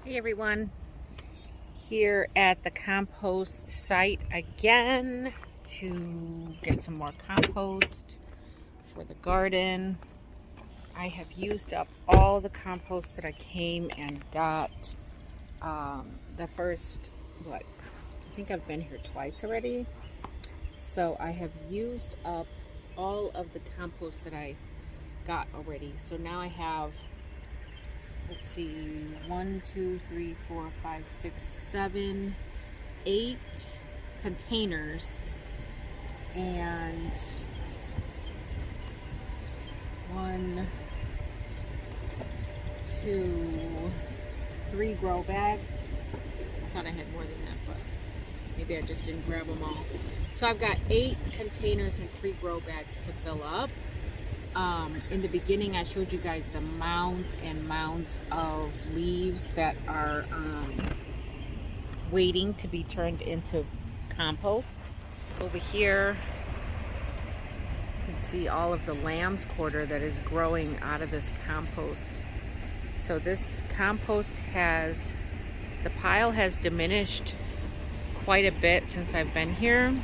Hey everyone, here at the compost site again to get some more compost for the garden. I have used up all the compost that I came and got the first, I think I've been here twice already. So I have used up all of the compost that I got already. So now I have, let's see, 1, 2, 3, 4, 5, 6, 7, 8 containers and 1, 2, 3 grow bags. I thought I had more than that, but maybe I just didn't grab them all. So I've got 8 containers and 3 grow bags to fill up. In the beginning I showed you guys the mounds and mounds of leaves that are waiting to be turned into compost. Over here you can see all of the lamb's quarter that is growing out of this compost. So this compost the pile has diminished quite a bit since I've been here,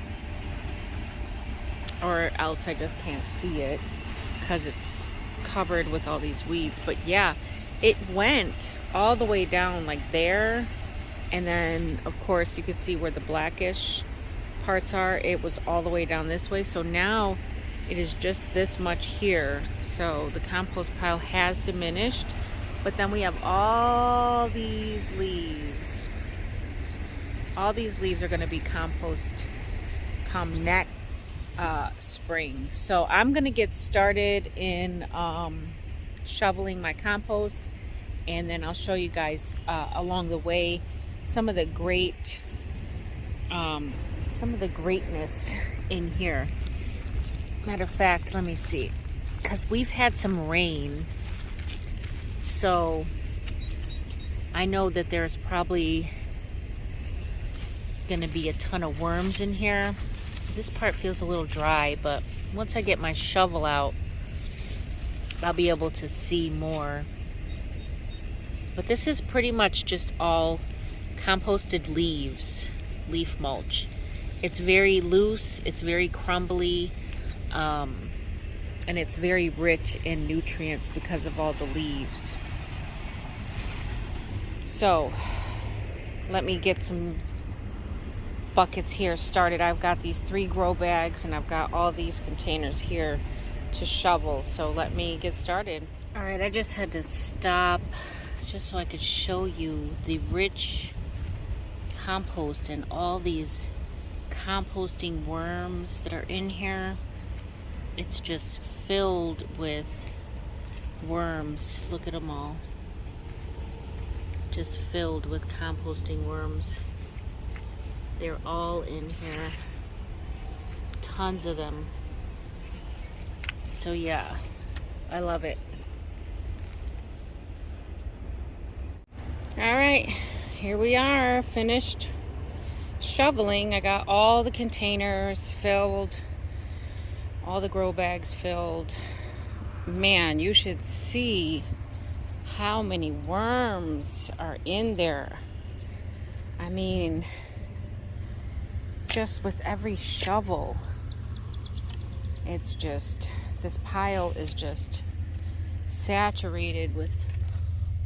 or else I just can't see it because it's covered with all these weeds. But yeah, it went all the way down like there, and then of course you can see where the blackish parts are. It was all the way down this way, so now it is just this much here. So the compost pile has diminished, but then we have all these leaves. All these leaves are going to be compost come next spring. So I'm gonna get started in shoveling my compost, and then I'll show you guys along the way some of the greatness in here. Matter of fact, let me see, because we've had some rain, so I know that there's probably gonna be a ton of worms in here. This part feels a little dry, but once I get my shovel out, I'll be able to see more. But this is pretty much just all composted leaves, leaf mulch. It's very loose, it's very crumbly, and it's very rich in nutrients because of all the leaves. So, let me get some buckets here started. I've got these 3 grow bags and I've got all these containers here to shovel. So let me get started. All right, I just had to stop just so I could show you the rich compost and all these composting worms that are in here. It's just filled with worms. Look at them all. Just filled with composting worms. They're all in here, tons of them. So yeah, I love it. All right, here we are, finished shoveling. I got all the containers filled, all the grow bags filled. Man, you should see how many worms are in there. I mean, just with every shovel, it's just, this pile is just saturated with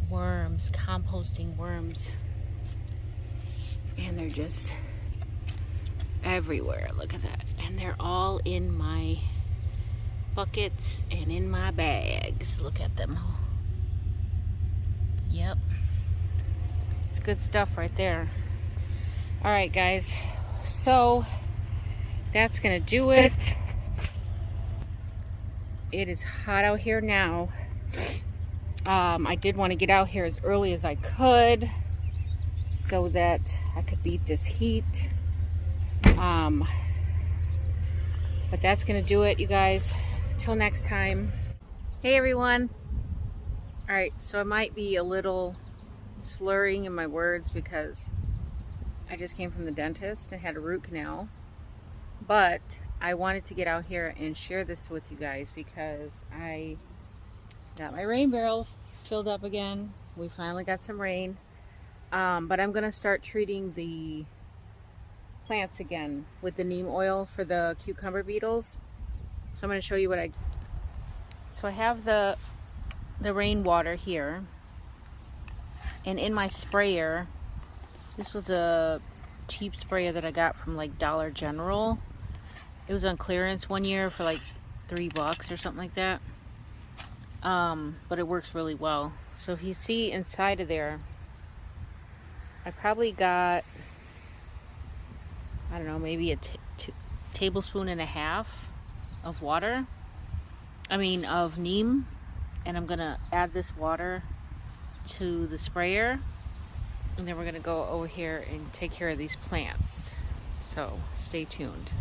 worms, composting worms, and they're just everywhere. Look at that. And they're all in my buckets and in my bags. Look at them. Yep, it's good stuff right there. All right, guys, so that's gonna do it. It is hot out here now. I did want to get out here as early as I could so that I could beat this heat. But that's gonna do it, you guys. Till next time. Hey everyone. All right, so I might be a little slurring in my words because I just came from the dentist and had a root canal, but I wanted to get out here and share this with you guys because I got my rain barrel filled up again. We finally got some rain. But I'm gonna start treating the plants again with the neem oil for the cucumber beetles. So I'm gonna show you what I have the rainwater here, and in my sprayer, this was a cheap sprayer that I got from like Dollar General. It was on clearance one year for like $3 or something like that. But it works really well. So if you see inside of there, I probably got, I don't know, maybe a tablespoon and a half of water. Of neem. And I'm gonna add this water to the sprayer, and then we're gonna go over here and take care of these plants. So stay tuned.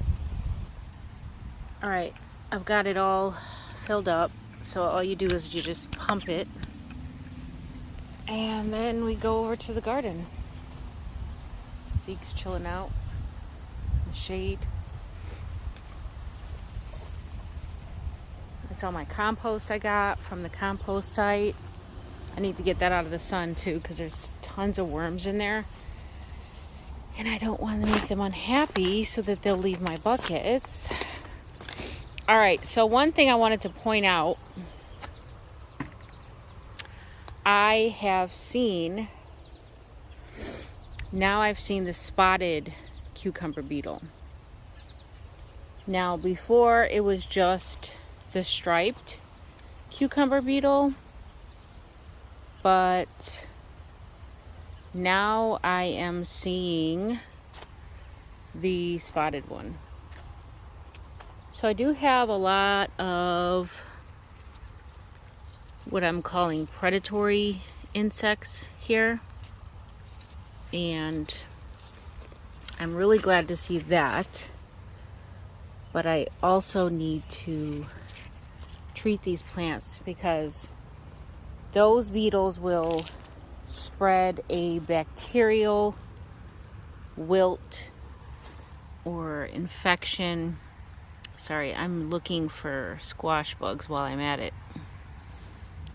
All right, I've got it all filled up. So all you do is you just pump it, and then we go over to the garden. Zeke's chilling out in the shade. It's all my compost I got from the compost site. I need to get that out of the sun too, because there's tons of worms in there. And I don't want to make them unhappy so that they'll leave my buckets. All right, so one thing I wanted to point out. I've seen the spotted cucumber beetle. Now before it was just the striped cucumber beetle, but now I am seeing the spotted one. So I do have a lot of what I'm calling predatory insects here, and I'm really glad to see that. But I also need to treat these plants, because those beetles will spread a bacterial wilt or infection. Sorry, I'm looking for squash bugs while I'm at it.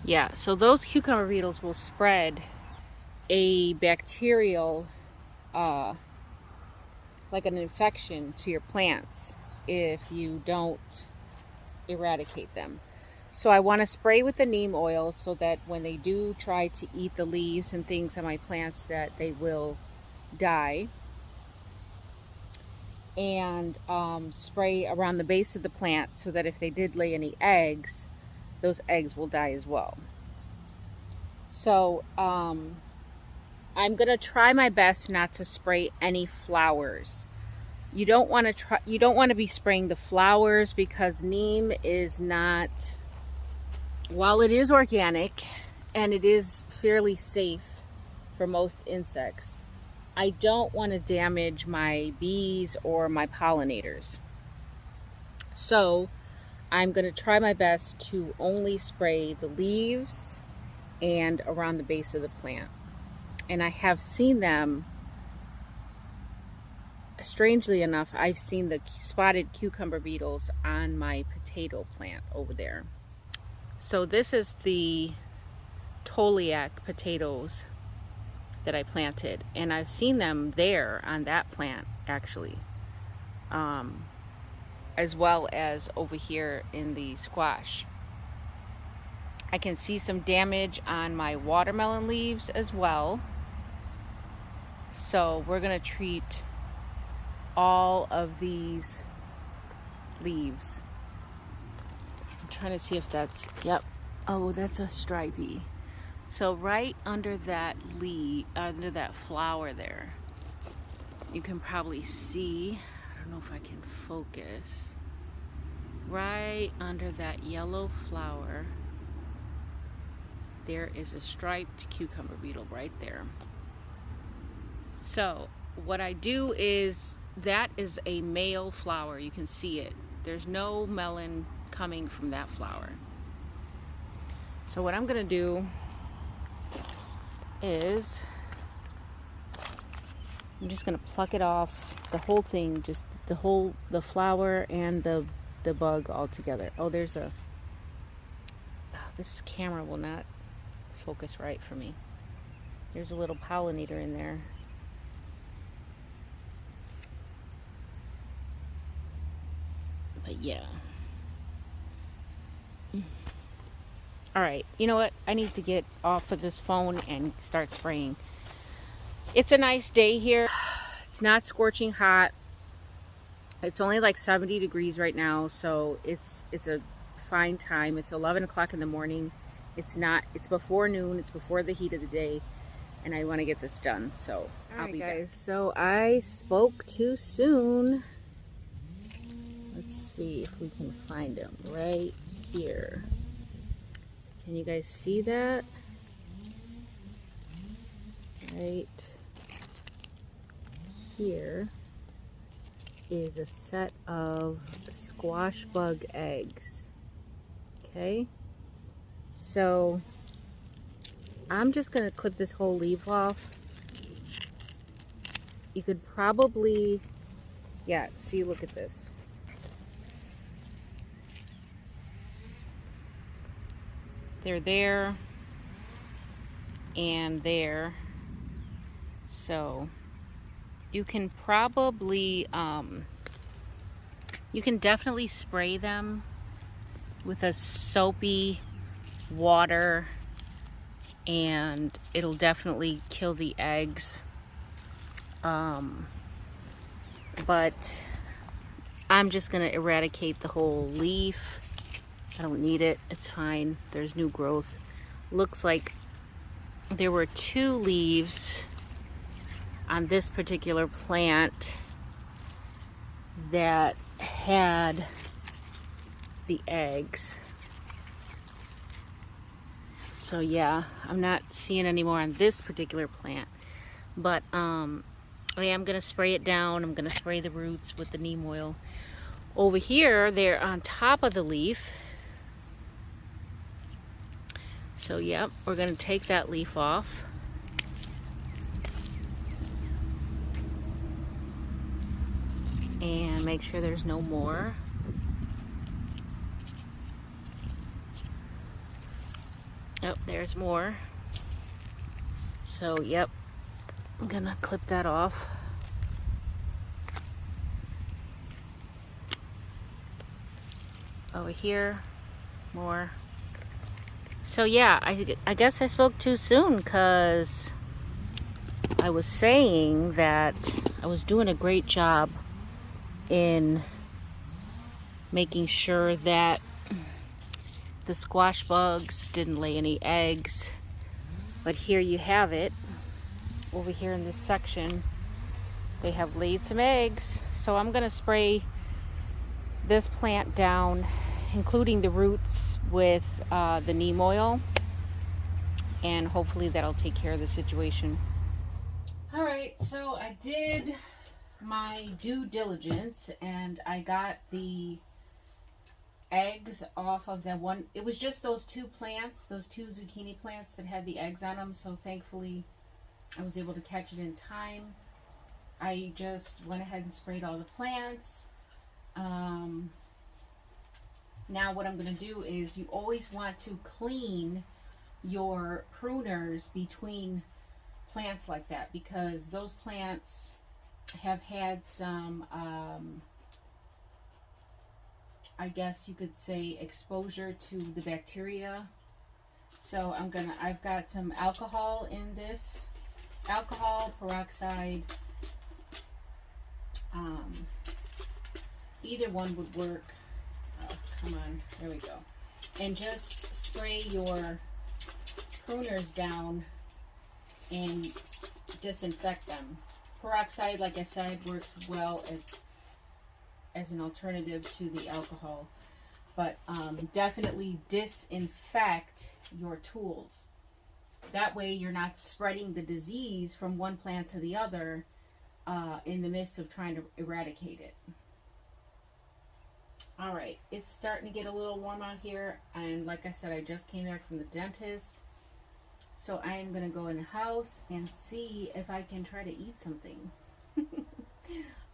Yeah, so those cucumber beetles will spread a bacterial, like an infection to your plants if you don't eradicate them. So I want to spray with the neem oil so that when they do try to eat the leaves and things on my plants, that they will die. And spray around the base of the plant so that if they did lay any eggs, those eggs will die as well. So I'm gonna try my best not to spray any flowers. You don't want to be spraying the flowers, because neem is not, while it is organic and it is fairly safe for most insects, I don't want to damage my bees or my pollinators. So I'm going to try my best to only spray the leaves and around the base of the plant. And I have seen them, strangely enough, I've seen the spotted cucumber beetles on my potato plant over there. So this is the Toliac potatoes that I planted, and I've seen them there on that plant actually, as well as over here in the squash. I can see some damage on my watermelon leaves as well. So we're gonna treat all of these leaves. I'm trying to see if that's, yep. Oh, that's a stripey. So right under that leaf, under that flower there, you can probably see, I don't know if I can focus, right under that yellow flower, there is a striped cucumber beetle right there. So what I do is, that is a male flower. You can see it. There's no melon coming from that flower. So what I'm gonna do is, I'm just gonna pluck it off, the whole thing, just the flower and the bug all together. Oh, there's a, this camera will not focus right for me. There's a little pollinator in there. But yeah. All right, you know what? I need to get off of this phone and start spraying. It's a nice day here. It's not scorching hot. It's only like 70 degrees right now, so it's a fine time. It's 11 o'clock in the morning. It's before noon. It's before the heat of the day, and I want to get this done. So I'll be back. So I spoke too soon. Let's see if we can find him right here. Can you guys see that? Right here is a set of squash bug eggs. Okay, so I'm just gonna clip this whole leaf off. You could probably, yeah, see, look at this. They're there and there, so you can probably you can definitely spray them with a soapy water and it'll definitely kill the eggs, but I'm just gonna eradicate the whole leaf. I don't need it. It's fine. There's new growth. Looks like there were 2 leaves on this particular plant that had the eggs. So yeah, I'm not seeing any more on this particular plant, but I am gonna spray it down. I'm gonna spray the roots with the neem oil. Over here, they're on top of the leaf. So yep, we're gonna take that leaf off. And make sure there's no more. Oh, there's more. So yep, I'm gonna clip that off. Over here, more. So yeah, I guess I spoke too soon because I was saying that I was doing a great job in making sure that the squash bugs didn't lay any eggs. But here you have it. Over here in this section, they have laid some eggs. So I'm gonna spray this plant down, including the roots, with the neem oil, and hopefully that'll take care of the situation. All right, so I did my due diligence and I got the eggs off of that one. It was just those 2 plants, those 2 zucchini plants that had the eggs on them, so thankfully I was able to catch it in time. I just went ahead and sprayed all the plants. Now what I'm going to do is, you always want to clean your pruners between plants like that, because those plants have had some, I guess you could say, exposure to the bacteria. So I've got some alcohol in this, alcohol, peroxide, either one would work. Oh, come on, there we go. And just spray your pruners down and disinfect them. Peroxide, like I said, works well as an alternative to the alcohol, but definitely disinfect your tools. That way you're not spreading the disease from one plant to the other in the midst of trying to eradicate it. All right, it's starting to get a little warm out here, and like I said, I just came back from the dentist, so I am going to go in the house and see if I can try to eat something. All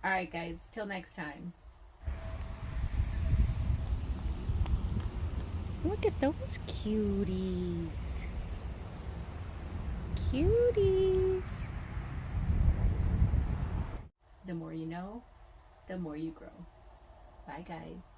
right, guys, till next time. Look at those cuties. Cute. cuties. The more you know, the more you grow. Bye, guys.